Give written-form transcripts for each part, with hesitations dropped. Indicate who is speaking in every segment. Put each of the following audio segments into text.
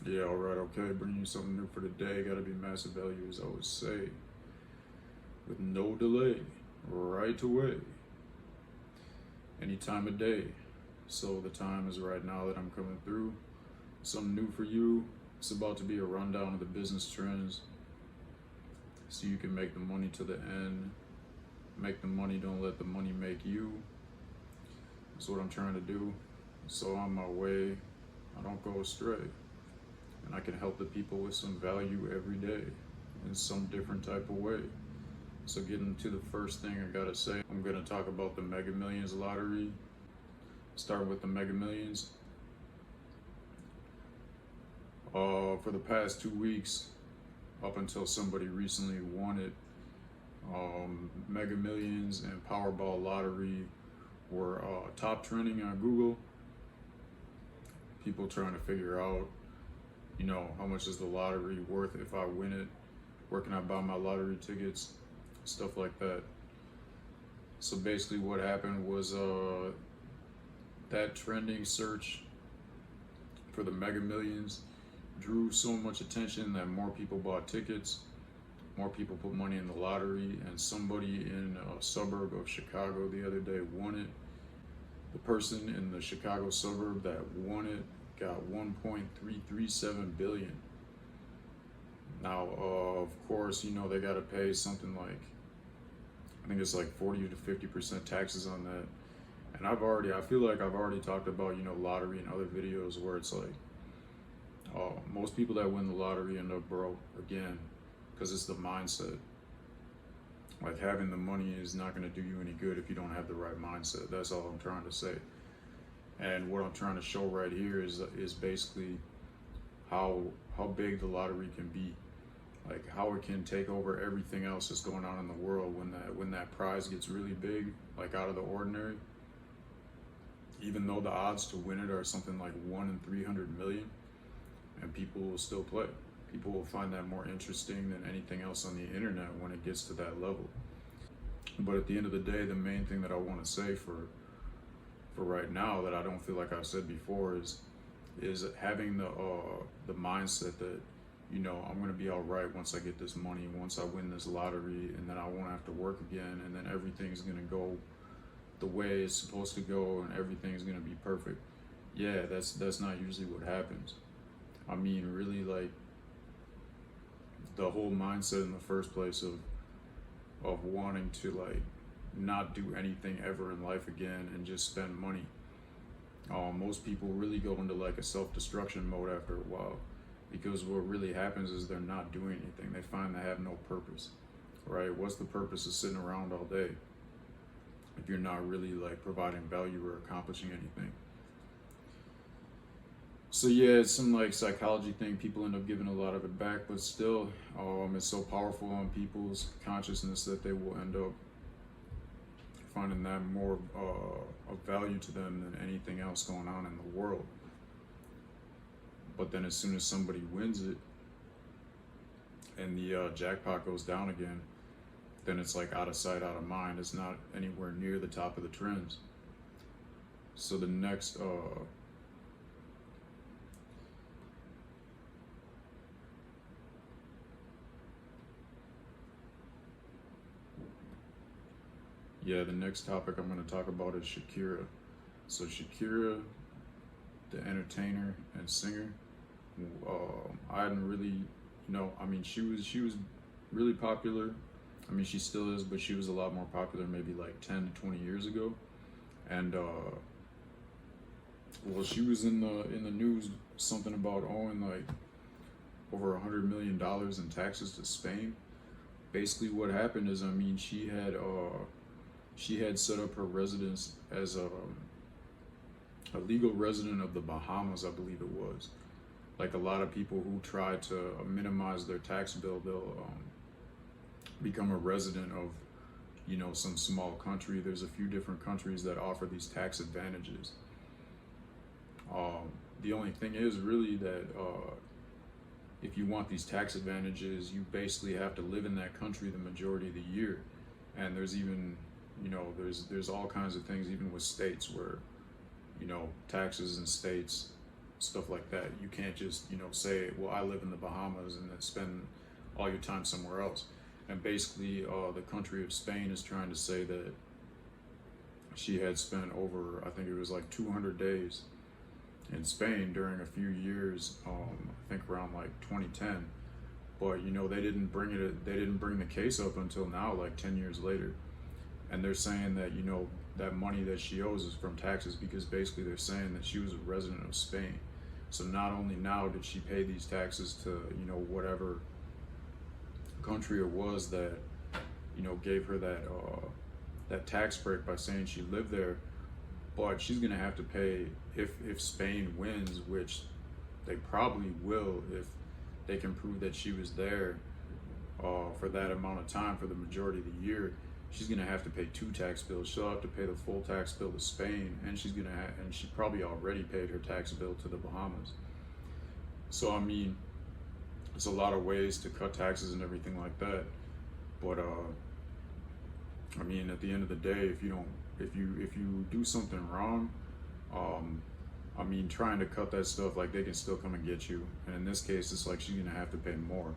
Speaker 1: Yeah, all right, okay. Bringing you something new for the day. Gotta be massive value, as I always say, with no delay, right away, any time of day. So the time is right now that I'm coming through. Something new for you. It's about to be a rundown of the business trends, so you can make the money to the end. Make the money. Don't let the money make you. That's what I'm trying to do. So on my way, I don't go astray. And I can help the people with some value every day in some different type of way. So getting to the first thing I gotta say, I'm gonna talk about the Mega Millions lottery. Start with the Mega Millions. For the past 2 weeks, up until somebody recently won it, Mega Millions and Powerball lottery were top trending on Google. People trying to figure out, how much is the lottery worth if I win it? Where can I buy my lottery tickets? Stuff like that. So basically what happened was that trending search for the Mega Millions drew so much attention that more people bought tickets, more people put money in the lottery, and somebody in a suburb of Chicago the other day won it. The person in the Chicago suburb that won it got 1.337 billion. Now, of course, they got to pay something like, I think it's like 40 to 50% taxes on that. And I feel like I've already talked about, lottery in other videos where it's like, most people that win the lottery end up broke again, because it's the mindset. Like, having the money is not going to do you any good if you don't have the right mindset. That's all I'm trying to say. And what I'm trying to show right here is basically how big the lottery can be, like how it can take over everything else that's going on in the world when that prize gets really big, like out of the ordinary. Even though the odds to win it are something like 1 in 300 million, and people will still play. People will find that more interesting than anything else on the internet when it gets to that level. But at the end of the day, the main thing that I want to say for right now that I don't feel like I've said before is having the mindset that I'm gonna be all right once I get this money, once I win this lottery, and then I won't have to work again, and then everything's gonna go the way it's supposed to go, and everything's gonna be perfect. Yeah, that's not usually what happens. I mean, really, like, the whole mindset in the first place of wanting to, like, not do anything ever in life again and just spend money. Most people really go into like a self-destruction mode after a while, because what really happens is they're not doing anything. They find they have no purpose, right? What's the purpose of sitting around all day if you're not really like providing value or accomplishing anything? So yeah, it's some like psychology thing. People end up giving a lot of it back, but still, it's so powerful on people's consciousness that they will end up finding that more of value to them than anything else going on in the world. But then as soon as somebody wins it and the jackpot goes down again, then it's like out of sight, out of mind. It's not anywhere near the top of the trends. So the next the next topic I'm going to talk about is Shakira. So Shakira, the entertainer and singer, I hadn't really, she was really popular. I mean, she still is, but she was a lot more popular maybe like 10 to 20 years ago. And she was in the news, something about owing like over $100 million in taxes to Spain. Basically what happened is, she had set up her residence as a legal resident of the Bahamas, I believe it was. Like a lot of people who try to minimize their tax bill, they'll become a resident of, some small country. There's a few different countries that offer these tax advantages. The only thing is really that if you want these tax advantages, you basically have to live in that country the majority of the year. And there's even, there's all kinds of things, even with states where, taxes in states stuff like that. You can't just, say, well, I live in the Bahamas and then spend all your time somewhere else. And basically, the country of Spain is trying to say that she had spent over, I think it was like 200 days in Spain during a few years, I think around like 2010. But they didn't bring the case up until now, like 10 years later. And they're saying that, that money that she owes is from taxes, because basically they're saying that she was a resident of Spain. So not only now did she pay these taxes to, whatever country it was that, gave her that tax break by saying she lived there, but she's gonna have to pay if Spain wins, which they probably will if they can prove that she was there for that amount of time for the majority of the year. She's gonna have to pay 2 tax bills. She'll have to pay the full tax bill to Spain, and and she probably already paid her tax bill to the Bahamas. So I mean, there's a lot of ways to cut taxes and everything like that. But I mean, at the end of the day, if you do something wrong, I mean, trying to cut that stuff, like, they can still come and get you. And in this case, it's like she's gonna have to pay more.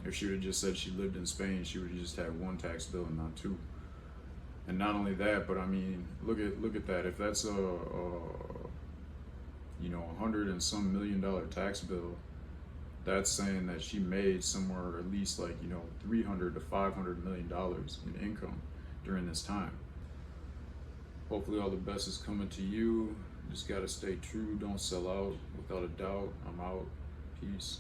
Speaker 1: If she would have just said she lived in Spain, she would have just had 1 tax bill and not 2. And not only that, but I mean, look at that. If that's a $100 and some million tax bill, that's saying that she made somewhere at least like, $300 to $500 million in income during this time. Hopefully all the best is coming to you. Just gotta stay true, don't sell out. Without a doubt, I'm out. Peace.